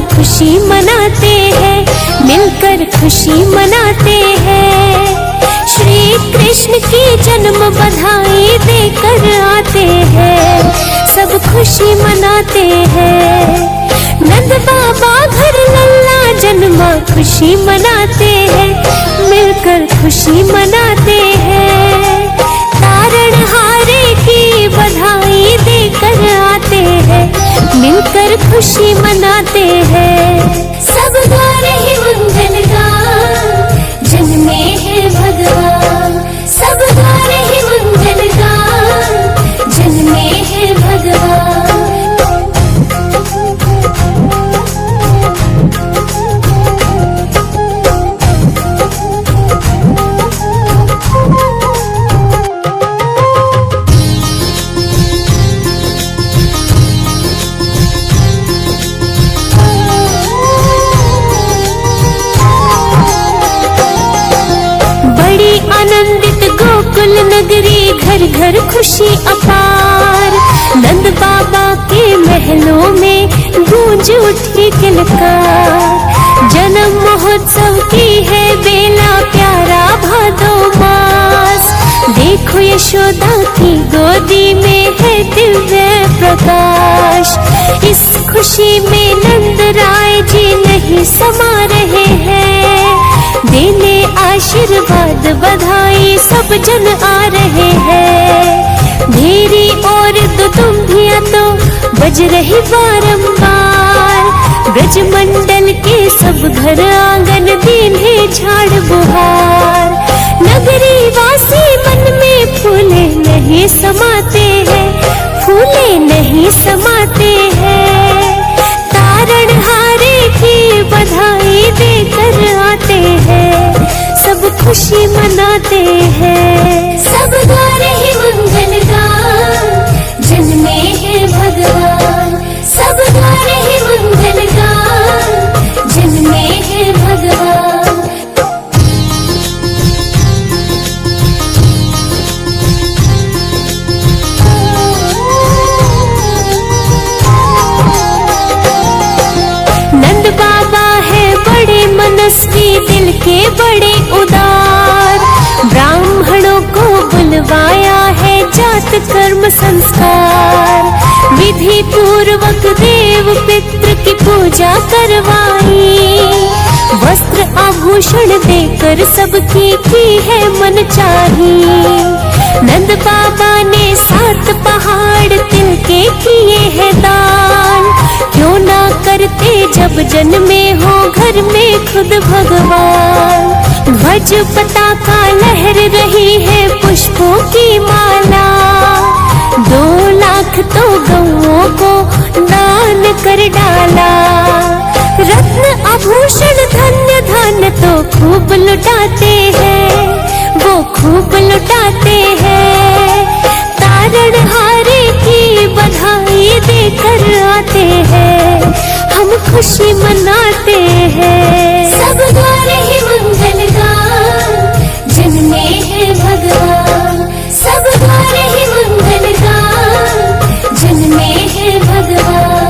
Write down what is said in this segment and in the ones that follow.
खुशी मनाते हैं, मिलकर खुशी मनाते हैं। श्री कृष्ण की जन्म बधाई देकर आते हैं, सब खुशी मनाते हैं। नंद बाबा घर लल्ला जन्मा खुशी मनाते हैं, मिलकर खुशी मनाते हैं। तारणहारे की बधाई देकर आते हैं, मिलकर खुशी मनाते हैं। सब गा रहे मंगल गान, जन्मे हैं भगवान। सब गा रहे मंगल गान, जन्मे हैं भगवान। आनंदित गोकुल नगरी, घर घर खुशी अपार। नंद बाबा के महलों में गूंज उठी किलकार। जन्म महोत्सव की है बेला, प्यारा भादो मास। देखो यशोदा की गोदी में है दिव्य प्रकाश। इस खुशी में नंद राय जी नहीं समा रहे हैं, देने आशीर्वाद बधाई सब जन आ रहे हैं। मेरी और दुदुम्बियां तो बज रही बारंबार। ब्रज मंडल के सब घर आंगन दीन्हे झाड़ बुहार। नगरी वासी मन में फूले नहीं समाते हैं, फूले नहीं समाते हैं। तारणहारे की बधाई देकर आते हैं, सब खुशी मनाते हैं। सब गा रहे मंगल गान, जन्मे हैं भगवान। सब गा रहे मंगल गान, जन्मे हैं भगवान। नंद बाबा है बड़े मनस्वी, दिल के बड़े उदार। ब्राह्मणों को बुलवाया है, जात कर्म संस्कार। विधि पूर्वक देव पितृ की पूजा करवाई। वस्त्र आभूषण देकर सबकी की है मन चाही। नंद बाबा ने 7 पहाड़ तिल के किए हैं दान। क्यों ना करते जब जन्मे हो घर में खुद भगवान। ध्वज पताका लहर रही है, पुष्पों की माला। 2 लाख तो गौओं को दान कर डाला। रत्न आभूषण धन्य धन तो खूब लुटाते हैं, वो खूब लुटाते हैं। तारणहारे की बधाई देकर आते हैं, हम खुशी मनाते हैं। सब गा रहे मंगल गान, जन्मे हैं भगवान। सब गा रहे मंगल गान, जन्मे हैं भगवान।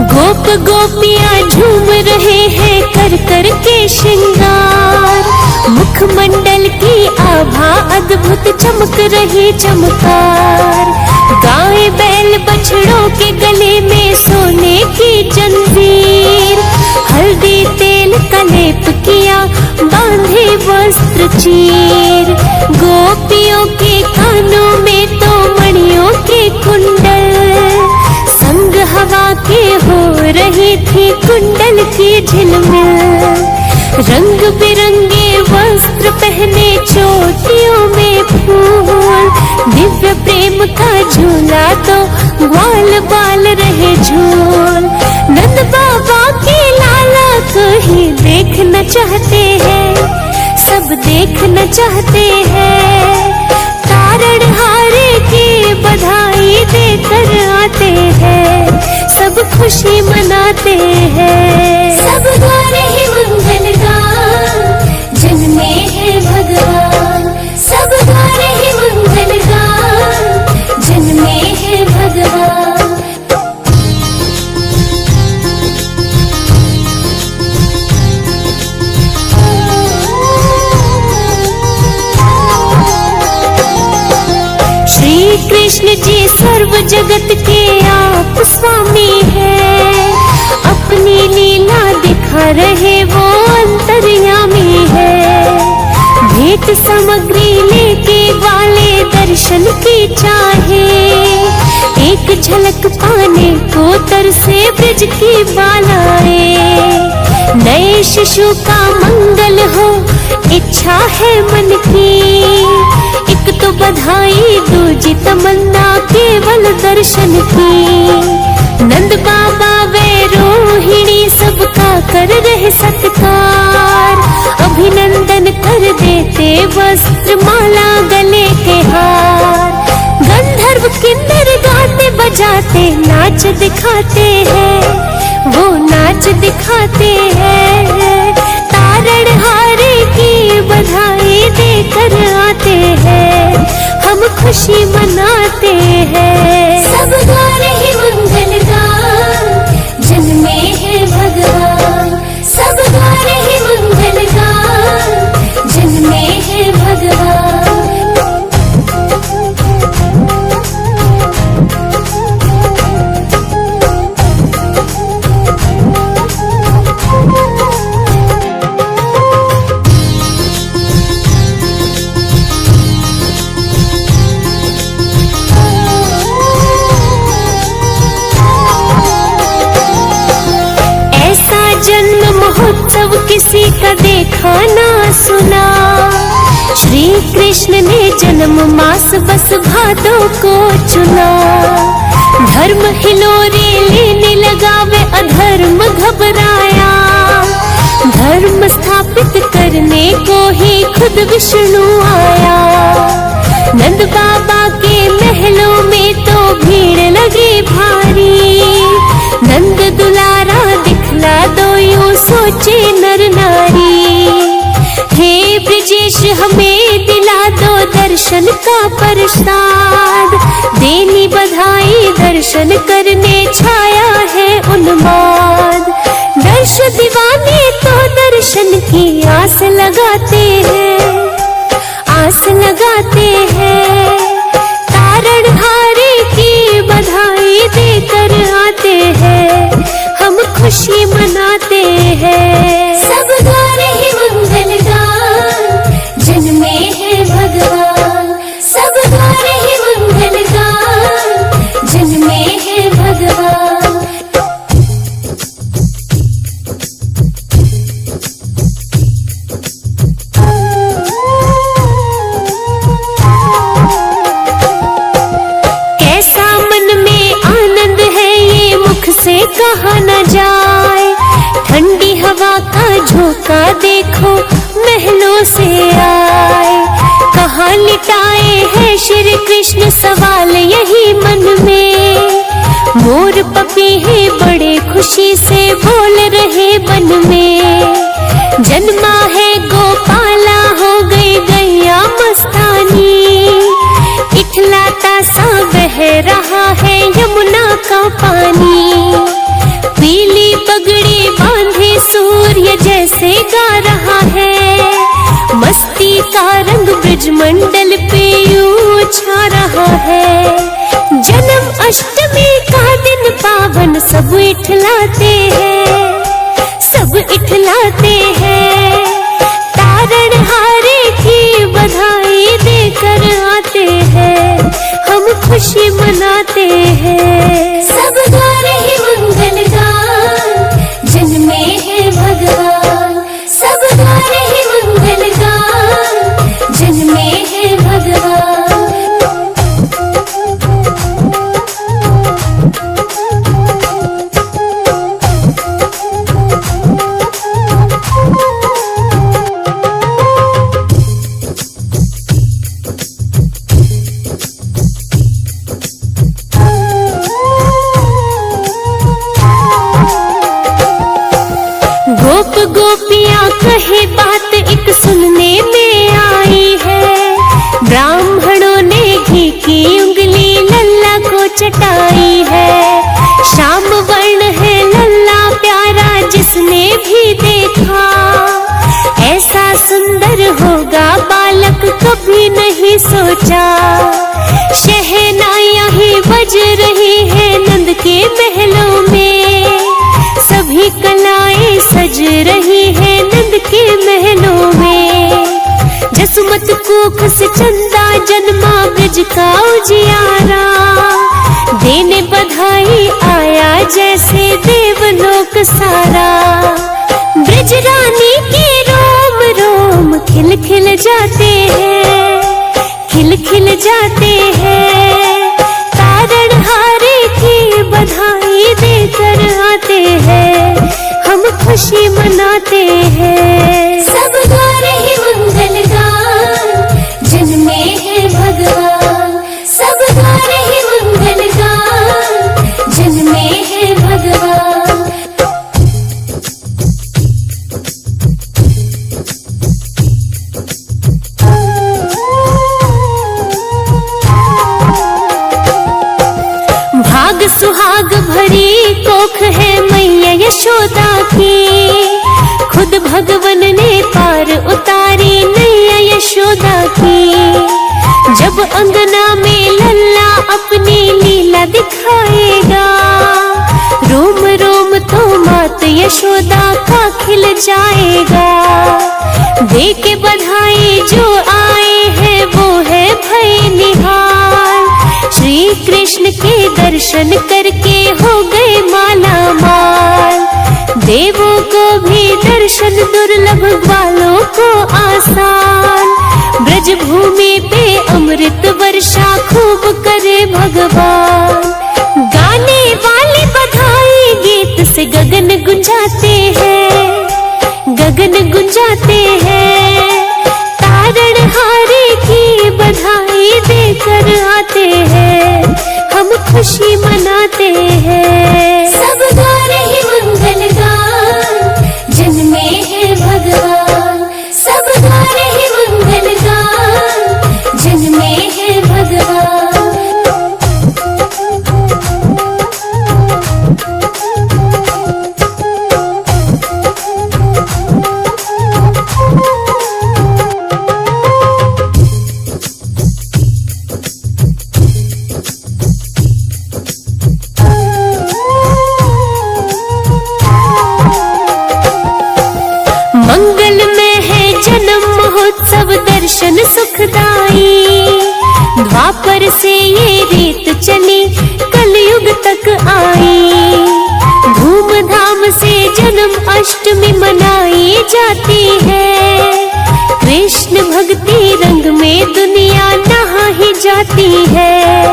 गोप गोपियां झूम रहे हैं कर कर के श्रृंगार। मुखमंडल की आभा अद्भुत चमक रही चमकार। गाय बैल बछड़ों के गले में सोने की जंजीर। हल्दी तेल का लेप किया, बांधे वस्त्र चीर। गोपियों के कानों में तो मणियों के कुंडल। संग हवा के हो रही थी कुंडल की झिलमिल। रंग बिरंगे वस्त्र पहने, चोटियों में फूल। दिव्य प्रेम का झूला तो ग्वाल बाल रहे झूल। नंद बाबा के लाला को ही देखना चाहते हैं, सब देखना चाहते हैं। मनाते हैं, सब खुशी मनाते हैं। सब गा रहे मंगल गान, जन्मे हैं भगवान। सब गा रहे मंगल गान, जन्मे हैं भगवान। श्री कृष्ण जी सर्व जगत के आप स्वामी है, अपनी लीला दिखा रहे वो अंतर्यामी है। भेंट सामग्री लेके वाले दर्शन की चाहे, एक झलक पाने को तरसे ब्रज की बालाएं। नए शिशु का मंगल हो इच्छा है मन की, एक तो बधाई दूजी तमन्ना केवल दर्शन की। नंद बाबा वे रोहिणी सबका कर रहे सत्कार, अभिनंदन कर देते वस्त्र माला गले के हार। गंधर्व किन्नर गाते बजाते नाच दिखाते हैं, वो नाच दिखाते हैं। तारणहारे की बधाई देकर आते हैं, हम खुशी मनाते हैं। सब गा रहे मंगल गान, जन्मे हैं भगवान। सब गा रहे मंगल गान, जन्मे हैं भगवान। महोत्सव किसी का देखा ना सुना, श्री कृष्ण ने जन्म मास बस भादों को चुना। धर्म हिलोरे लेने लगा वे अधर्म घबराया, धर्म स्थापित करने को ही खुद विष्णु आया। नंद बाबा के महलों में तो भीड़ लगी भारी, नंद दुलारा दिखला दो यूं सोचे नर नारी। हे ब्रजेश हमें दिला दो दर्शन का प्रसाद, देनी बधाई दर्शन करने छाया है उन्माद। दर्श दीवाने तो दर्शन की आस लगाते हैं, आस लगाते हैं। तारणहारे की बधाई देकर आते हैं, हम खुशी मनाते हैं। सब गा रहे मंगल गान, जन्मे हैं भगवान। सब गा रहे मंगल गान, जन्मे हैं भगवान। कहा न जाए, ठंडी हवा का झोंका देखो महलों से आए। कहाँ लिटाए हैं श्री कृष्ण सवाल यही मन में, मोर पपीहे बड़े खुशी से बोल रहे बन में। जन्मा है गोपाला हो गई गैया मस्तानी, इठलाता सा बह रहा है यमुना का पानी। पीली पगड़ी बांधे सूर्य जैसे गा रहा है, मस्ती का रंग ब्रज मंडल पे यूं छा रहा है। जन्म अष्टमी का दिन पावन सब इठलाते हैं, सब इठलाते हैं। तारणहारे की बधाई देकर आते हैं, हम खुशी मनाते हैं। सब गा रहे मंगल गान, जन्मे हैं भगवान। सब गा रहे मंगल गान, जन्मे हैं भगवान। जटाई है। श्याम वर्ण है लल्ला प्यारा जिसने भी देखा, ऐसा सुंदर होगा बालक कभी नहीं सोचा। शहनाइयां ही बज रही है नंद के महलों में, सभी कलाएं सज रही है नंद के महलों में। जसमत कुख से चंदा जन्मा ब्रज का उजियारा, देने बधाई आया जैसे देवलोक सारा। ब्रज रानी के रोम रोम खिल खिल जाते हैं, खिल खिल जाते हैं। तारणहारे की बधाई देकर आते हैं, हम खुशी मनाते हैं। सब गा रहे मंगल गान, जन्मे हैं भगवान। सब गा रहे मंगल गान, जन्मे हैं भगवान। भाग सुहाग भरी कोख है मैया यशोदा की, खुद भगवन ने पार उतारी नैया यशोदा की। जब अंगना में लल्ला अपनी लीला दिखाएगा, रोम रोम तो मात यशोदा का खिल जाएगा। दे के बधाई जो आए हैं वो है भय निहाल, श्री कृष्ण के दर्शन करके हो गए माला माल। देवों को भी दर्शन दुर्लभ ग्वालों को आसान, ब्रज भूमि पे अमृत वर्षा खूब करे भगवान। गाने वाले बधाई गीत से गगन गुंजाते हैं, गगन गुंजाते हैं। तारणहारे की बधाई देकर आते हैं, हम खुशी मनाते हैं। सब गा रहे मंगल गान, जन्मे हैं भगवान। सब गा रहे मंगल गान, जन्मे हैं भगवान। सब दर्शन सुखदाई, द्वापर से ये रीत चली कलयुग तक आई। धूमधाम से जन्म अष्टमी मनाई जाती है, कृष्ण भक्ति रंग में दुनिया नहा ही जाती है।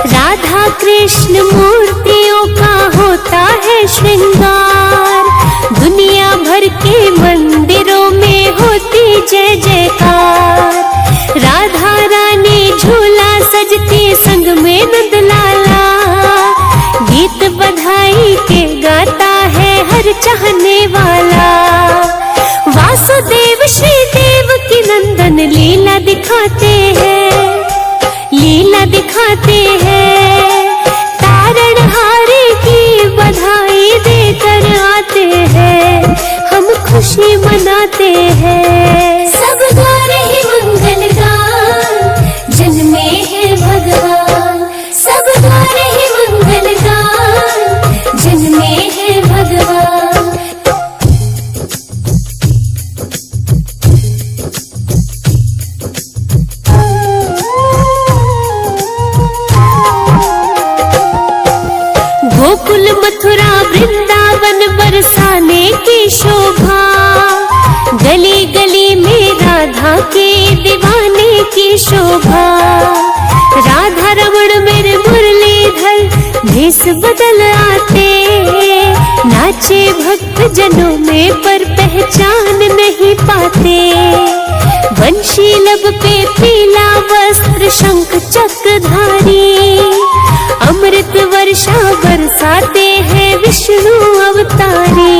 राधा कृष्ण मूर्तियों का होता है श्रृंगार, दुनिया भर के मंदिरों में होती जय जयकार। राधा रानी झूला सजती संग में नंदलाला, गीत बधाई के गाता है हर चाहने वाला। वासुदेव श्री देव की नंदन लीला दिखाते हैं, लीला दिखाते हैं। तारणहारे की बधाई देकर आते हैं, हम खुशी मनाते हैं। सब गा रहे मंगल गान, जन्मे हैं भगवान। सब गा रहे मंगल गान, जन्मे हैं भगवान। गोकुल मथुरा वृंदावन बरसाने की शोभा, गली गली में राधा के दीवाने की शोभा। राधा रमण मेरे मुरलीधर भेष बदल आते, नाचे भक्त जनों में पर पहचान नहीं पाते। बंशी लब पे पीला वस्त्र शंख चक्रधारी, अमृत वर्षा बरसाते हैं विष्णु अवतारी।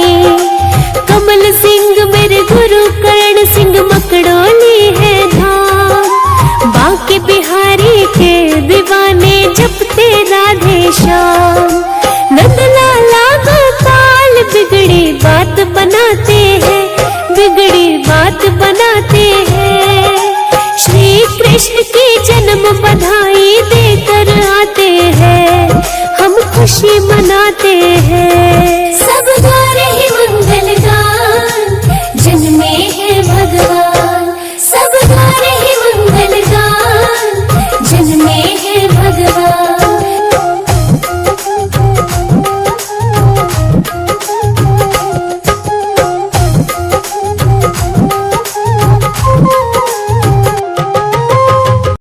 कमल सिंह मेरे गुरु कर्ण सिंह मकड़ोली है धाम, बांके बिहारी के दीवाने जपते राधा सुनाते हैं, बिगड़ी बात बनाते हैं। श्री कृष्ण की जन्म बधाई देकर आते हैं, हम खुशी मनाते हैं।